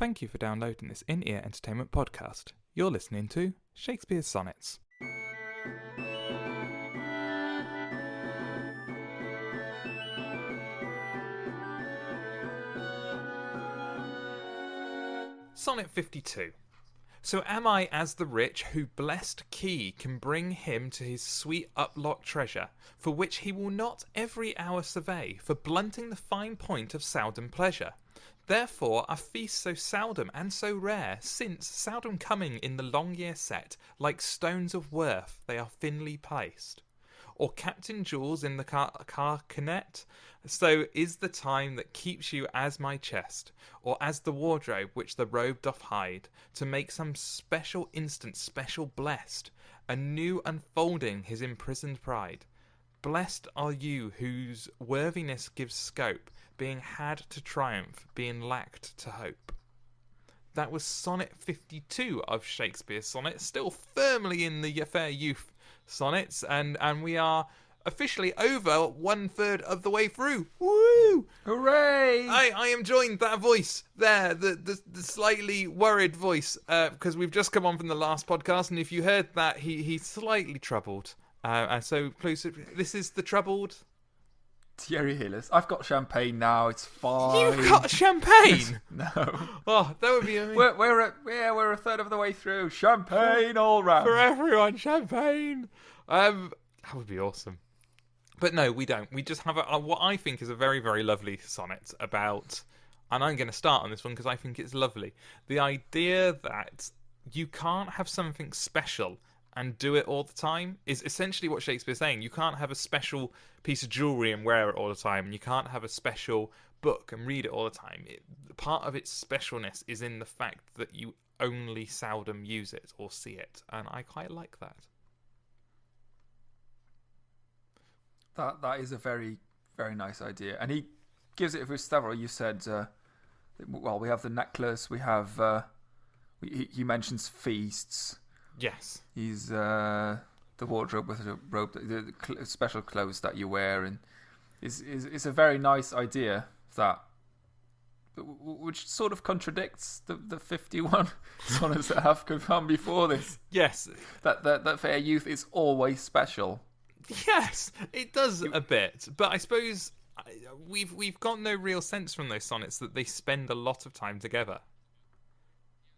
Thank you for downloading this in-ear entertainment podcast. You're listening to Shakespeare's Sonnets. Sonnet 52. So am I as the rich who blessed key can bring him to his sweet uplocked treasure, for which he will not every hour survey, for blunting the fine point of seldom pleasure. Therefore are feasts so seldom and so rare, since, seldom coming in the long year set, like stones of worth they are thinly placed. Or Captain Jewels in the carcanet, so is the time that keeps you as my chest, or as the wardrobe which the robe doth hide, to make some special instant special-blest, a new unfolding his imprisoned pride. Blessed are you whose worthiness gives scope, being had to triumph, being lacked to hope. That was Sonnet 52 of Shakespeare's sonnets, still firmly in the fair youth sonnets, and we are officially over 1/3 of the way through. Woo! Hooray! I am joined, that voice there, the slightly worried voice, because we've just come on from the last podcast, and if you heard that, he's slightly troubled. And so, please, this is the troubled Thierry Heles. I've got champagne now. It's fine. You've got champagne? No. Oh, that would be amazing. We're a third of the way through. Champagne all round for everyone. Champagne. That would be awesome. But no, we don't. We just have what I think is a very, very lovely sonnet about, and I'm going to start on this one because I think it's lovely. The idea that you can't have something special and do it all the time is essentially what Shakespeare's saying. You can't have a special piece of jewellery and wear it all the time, and you can't have a special book and read it all the time. Part of its specialness is in the fact that you only seldom use it or see it, and I quite like that. That is a very, very nice idea. And he gives it for several. You said, we have the necklace, we have, he mentions feasts. Yes. He's the wardrobe with a robe, the special clothes that you wear, and it's a very nice idea that, which sort of contradicts the 51 sonnets that have come before this. Yes. That fair youth is always special. Yes, it does a bit, but I suppose we've got no real sense from those sonnets that they spend a lot of time together.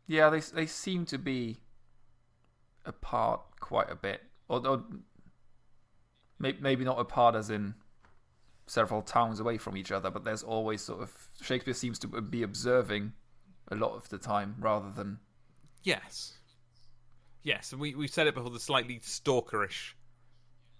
Yeah, they seem to be apart quite a bit, or maybe not apart as in several towns away from each other, but there's always sort of, Shakespeare seems to be observing a lot of the time rather than... Yes, we said it before, the slightly stalkerish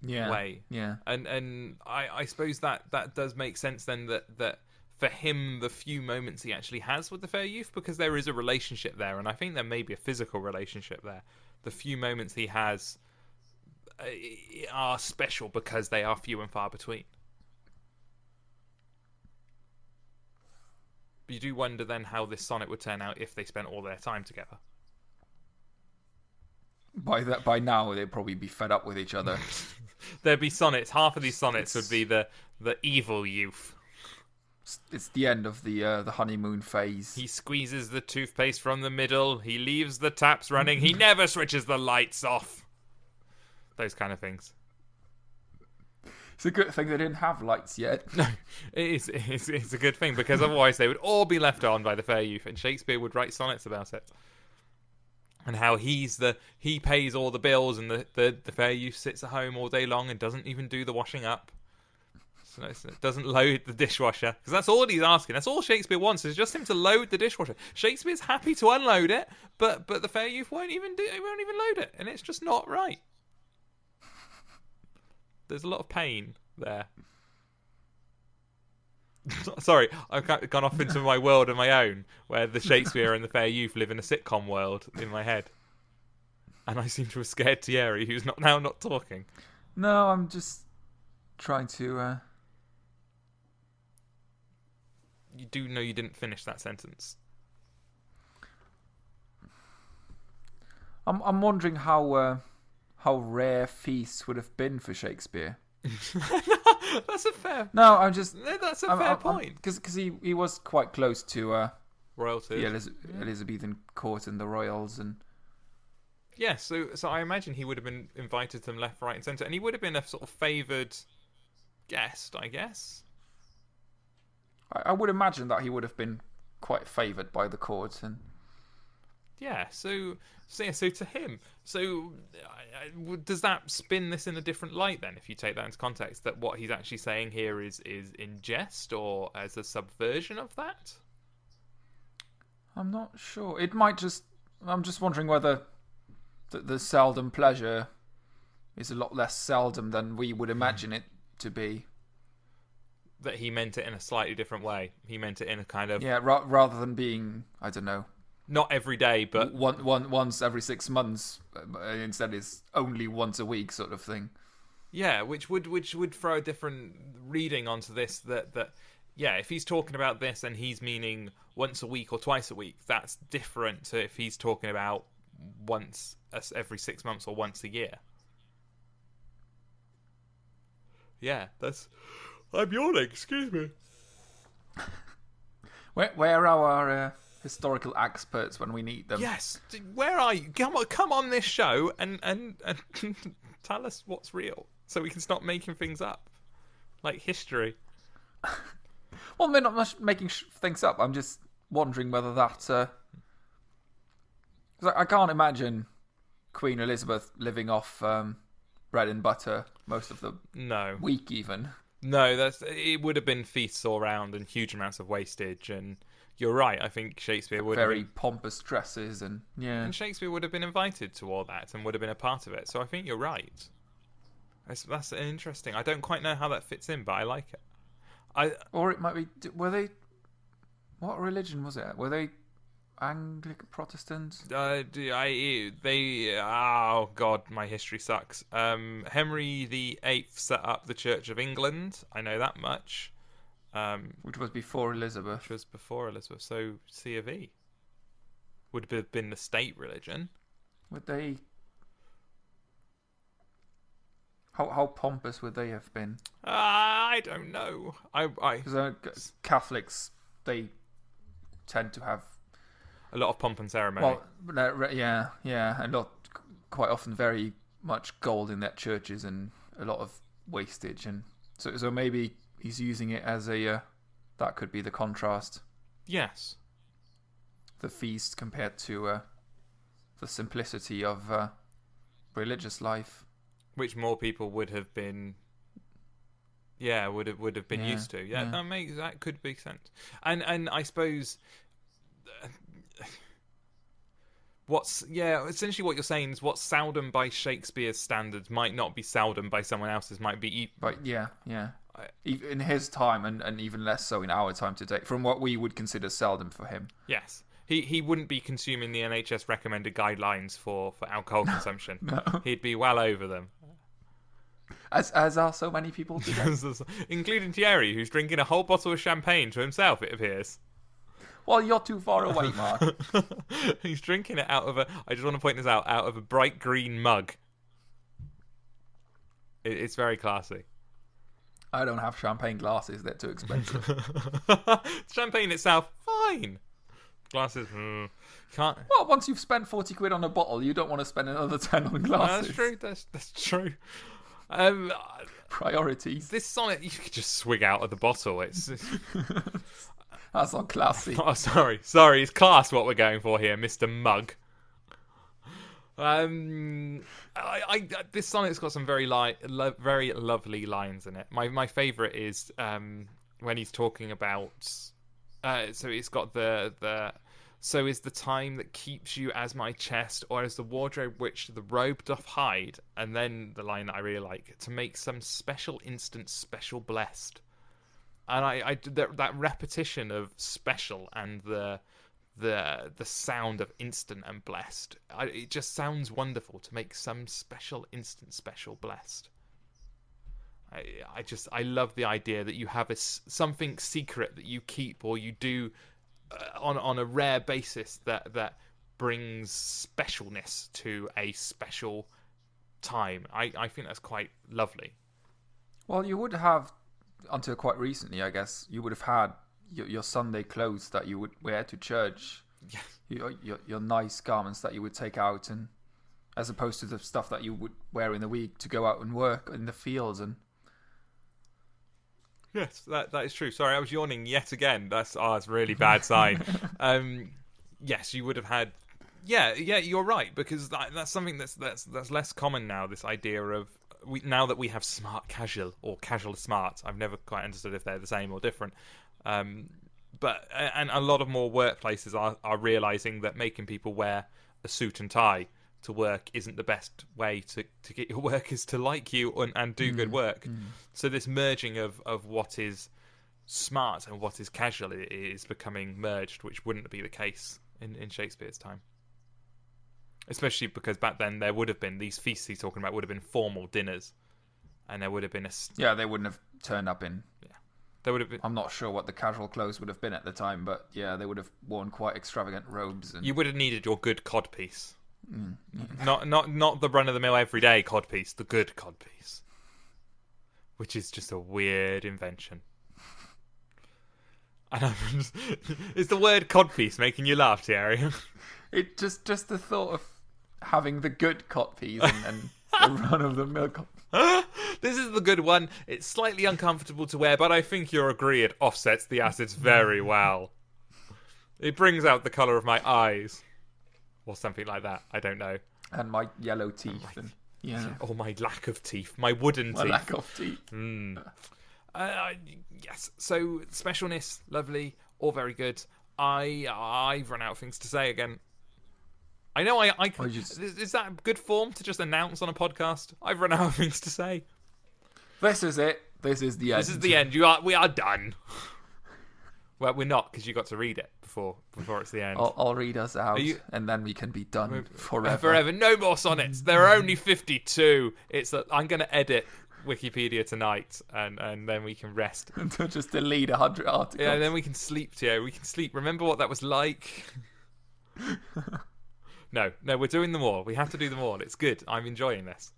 way. Yeah. And I suppose that does make sense then, that for him, the few moments he actually has with the fair youth, because there is a relationship there, and I think there may be a physical relationship there. The few moments he has are special because they are few and far between. But you do wonder then how this sonnet would turn out if they spent all their time together. By now, they'd probably be fed up with each other. There'd be sonnets. Half of these sonnets would be the evil youth. It's the end of the honeymoon phase. He squeezes the toothpaste from the middle. He leaves the taps running. He never switches the lights off. Those kind of things. It's a good thing they didn't have lights yet. No, it's a good thing, because otherwise they would all be left on by the fair youth, and Shakespeare would write sonnets about it. And how he pays all the bills, and the fair youth sits at home all day long and doesn't even do the washing up. So it doesn't load the dishwasher, because that's all he's asking. That's all Shakespeare wants, is just him to load the dishwasher. Shakespeare's happy to unload it, but the fair youth won't even load it, and it's just not right. There's a lot of pain there. Sorry, I've gone off into my world of my own, where the Shakespeare and the fair youth live in a sitcom world in my head, and I seem to have scared Thierry, who's not talking. No, I'm just trying to. You do know you didn't finish that sentence. I'm wondering how rare feasts would have been for Shakespeare. That's a fair. No, I'm just. That's a fair point. Because he was quite close to royalties. The Elizabethan court and the royals and. Yeah, so I imagine he would have been invited to them left, right, and centre, and he would have been a sort of favoured guest, I guess. I would imagine that he would have been quite favoured by the court, and yeah. So to him, does that spin this in a different light then? If you take that into context, that what he's actually saying here is in jest or as a subversion of that. I'm not sure. It might just. I'm just wondering whether the seldom pleasure is a lot less seldom than we would imagine it to be. That he meant it in a slightly different way. He meant it in a kind of... Yeah, rather than being, I don't know... Not every day, but... Once every 6 months. Instead it's only once a week sort of thing. Yeah, which would throw a different reading onto this. That yeah, if he's talking about this and he's meaning once a week or twice a week, that's different to if he's talking about once every 6 months or once a year. Yeah, that's... I'm yawning, excuse me. Where are our historical experts when we need them? Yes, where are you? Come on this show and tell us what's real so we can stop making things up. Like history. Well, we're not making things up. I'm just wondering whether that... I can't imagine Queen Elizabeth living off bread and butter most of the week even. No, it would have been feasts all round and huge amounts of wastage. And you're right. I think Shakespeare would very pompous dresses and and Shakespeare would have been invited to all that and would have been a part of it. So I think you're right. That's interesting. I don't quite know how that fits in, but I like it. Or it might be. Were they? What religion was it? Were they Anglican Protestants? Oh God, my history sucks. Henry VIII set up the Church of England. I know that much. Which was before Elizabeth. So C of E would have been the state religion. Would they? How pompous would they have been? I don't know. Because Catholics, they tend to have a lot of pomp and ceremony. Well, yeah, and quite often very much gold in their churches and a lot of wastage, and so maybe he's using it as that could be the contrast. Yes, the feast compared to the simplicity of religious life, which more people would have been. Yeah, would have been used to. Yeah, that could make sense. And I suppose. Essentially what you're saying is what's seldom by Shakespeare's standards might not be seldom by someone else's, might be... Right, yeah. In his time, and even less so in our time today, from what we would consider seldom for him. Yes. He wouldn't be consuming the NHS recommended guidelines for alcohol consumption. No. He'd be well over them. As are so many people today. Including Thierry, who's drinking a whole bottle of champagne to himself, it appears. Well, you're too far away, Mark. He's drinking it I just want to point this out of a bright green mug. It's very classy. I don't have champagne glasses, they're too expensive. Champagne itself, fine. Glasses, can't. Well, once you've spent 40 quid on a bottle, you don't want to spend another 10 on glasses. No, that's true. Priorities. This Sonnet, you could just swig out of the bottle. It's that's not classy. Oh, sorry. It's class what we're going for here, Mr. Mug. This sonnet's got some very very lovely lines in it. My favourite is when he's talking about. So it's got the so is the time that keeps you as my chest, or as the wardrobe which the robe doth hide. And then the line that I really like, to make some special instance special-blest. And that repetition of special and the sound of instant and blessed, it just sounds wonderful. To make some special instant special blessed. I love the idea that you have something secret that you keep or you do on a rare basis that brings specialness to a special time. I think that's quite lovely. Well, you would have, until quite recently, I guess, you would have had your Sunday clothes that you would wear to church, your nice garments that you would take out, and as opposed to the stuff that you would wear in the week to go out and work in the fields. And yes, that is true. Sorry, I was yawning yet again. That's a really bad sign. Yes, you would have had. Yeah, you're right, because that's something that's less common now. This idea of now that we have smart casual or casual smart. I've never quite understood if they're the same or different. But a lot of more workplaces are realizing that making people wear a suit and tie to work isn't the best way to get your workers to like you and do good work. So this merging of what is smart and what is casual is becoming merged, which wouldn't be the case in Shakespeare's time. Especially because back then there would have been these feasts he's talking about would have been formal dinners, and there would have been they wouldn't have turned up in. Yeah, there would have been. I'm not sure what the casual clothes would have been at the time, but yeah, they would have worn quite extravagant robes. And... You would have needed your good codpiece. Not the run of the mill everyday codpiece, the good codpiece, which is just a weird invention. And is the word codpiece making you laugh, Thierry? It just the thought of having the good codpiece and the run of the mill. This is the good one. It's slightly uncomfortable to wear, but I think you'll agree it offsets the acids very well. It brings out the colour of my eyes. Or something like that. I don't know. And my yellow teeth. Or my lack of teeth. My wooden teeth. My lack of teeth. Yes. So, specialness, lovely. All very good. I've run out of things to say again. I know I is that good form to just announce on a podcast? I've run out of things to say. This is it. This is the end. This is the end. We are done. Well, we're not, because you got to read it before it's the end. I'll read us out, and then we can be done forever. Forever. No more sonnets. There are only 52. I'm going to edit Wikipedia tonight, and then we can rest. Just delete 100 articles. Yeah, and then we can sleep, Tio. We can sleep. Remember what that was like? No, we're doing them all. We have to do them all. It's good. I'm enjoying this.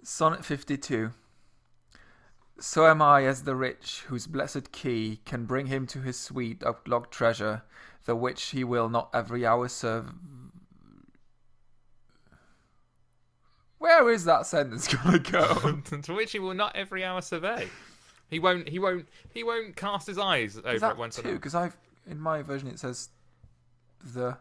Sonnet 52. So am I as the rich, whose blessed key can bring him to his sweet up-locked treasure, the which he will not every hour serve. Where is that sentence gonna go? To which he will not every hour survey. He won't cast his eyes over it once. Because in my version it says the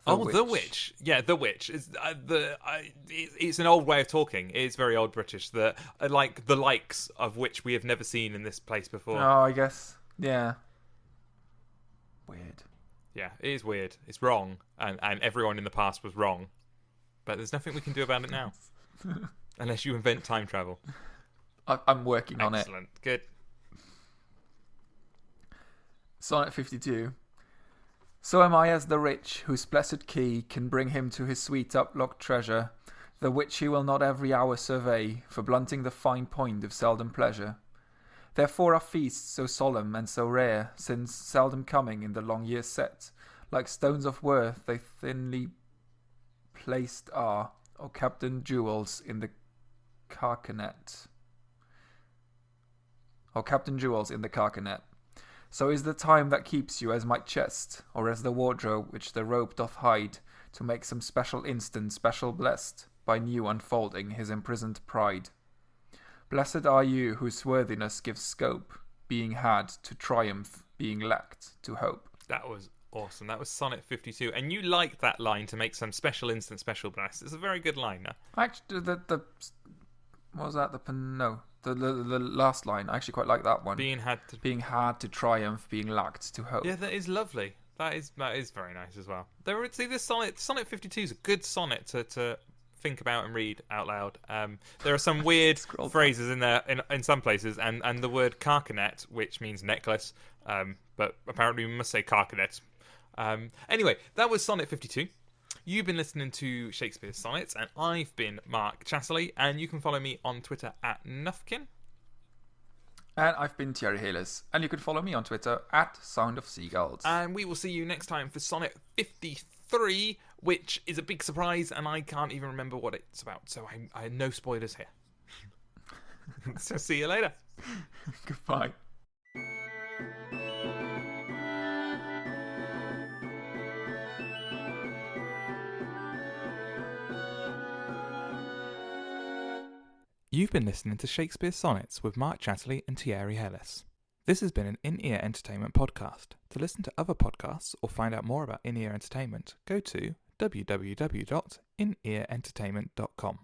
witch. The witch. Yeah, the witch. It's an old way of talking. It's very old British. Like the likes of which we have never seen in this place before. Oh, I guess. Yeah. Weird. Yeah, it is weird. It's wrong, and everyone in the past was wrong. But there's nothing we can do about it now. Unless you invent time travel. I'm working on it. Excellent. Good. Sonnet 52. So am I as the rich, whose blessed key can bring him to his sweet up-locked treasure, the which he will not every hour survey, for blunting the fine point of seldom pleasure. Therefore are feasts so solemn and so rare, since seldom coming in the long year's set, like stones of worth they thinly placed are, or captain jewels in the carcanet. So is the time that keeps you as my chest, or as the wardrobe which the robe doth hide, to make some special instant special-blest, by new unfolding his imprisoned pride. Blessed are you whose worthiness gives scope, being had to triumph, being lacked to hope. That was awesome. That was Sonnet 52. And you liked that line, to make some special instant special-blest. It's a very good line, no? Actually, what was that? The last line. I actually quite like that one. Being had to triumph, being lacked to hope. Yeah, that is lovely. That is very nice as well. This Sonnet 52 is a good sonnet to think about and read out loud. There are some weird phrases in there in some places, and the word carcanet, which means necklace, but apparently we must say carcanet. Anyway, that was Sonnet 52. You've been listening to Shakespeare's Sonnets, and I've been Mark Chatterley, and you can follow me on Twitter at Nufkin. And I've been Thierry Heles, and you can follow me on Twitter at Sound of Seagulls. And we will see you next time for Sonnet 53, which is a big surprise, and I can't even remember what it's about, so I no spoilers here. So see you later. Goodbye. You've been listening to Shakespeare Sonnets with Mark Chatterley and Thierry Heles. This has been an In-Ear Entertainment podcast. To listen to other podcasts or find out more about In-Ear Entertainment, go to www.inearentertainment.com.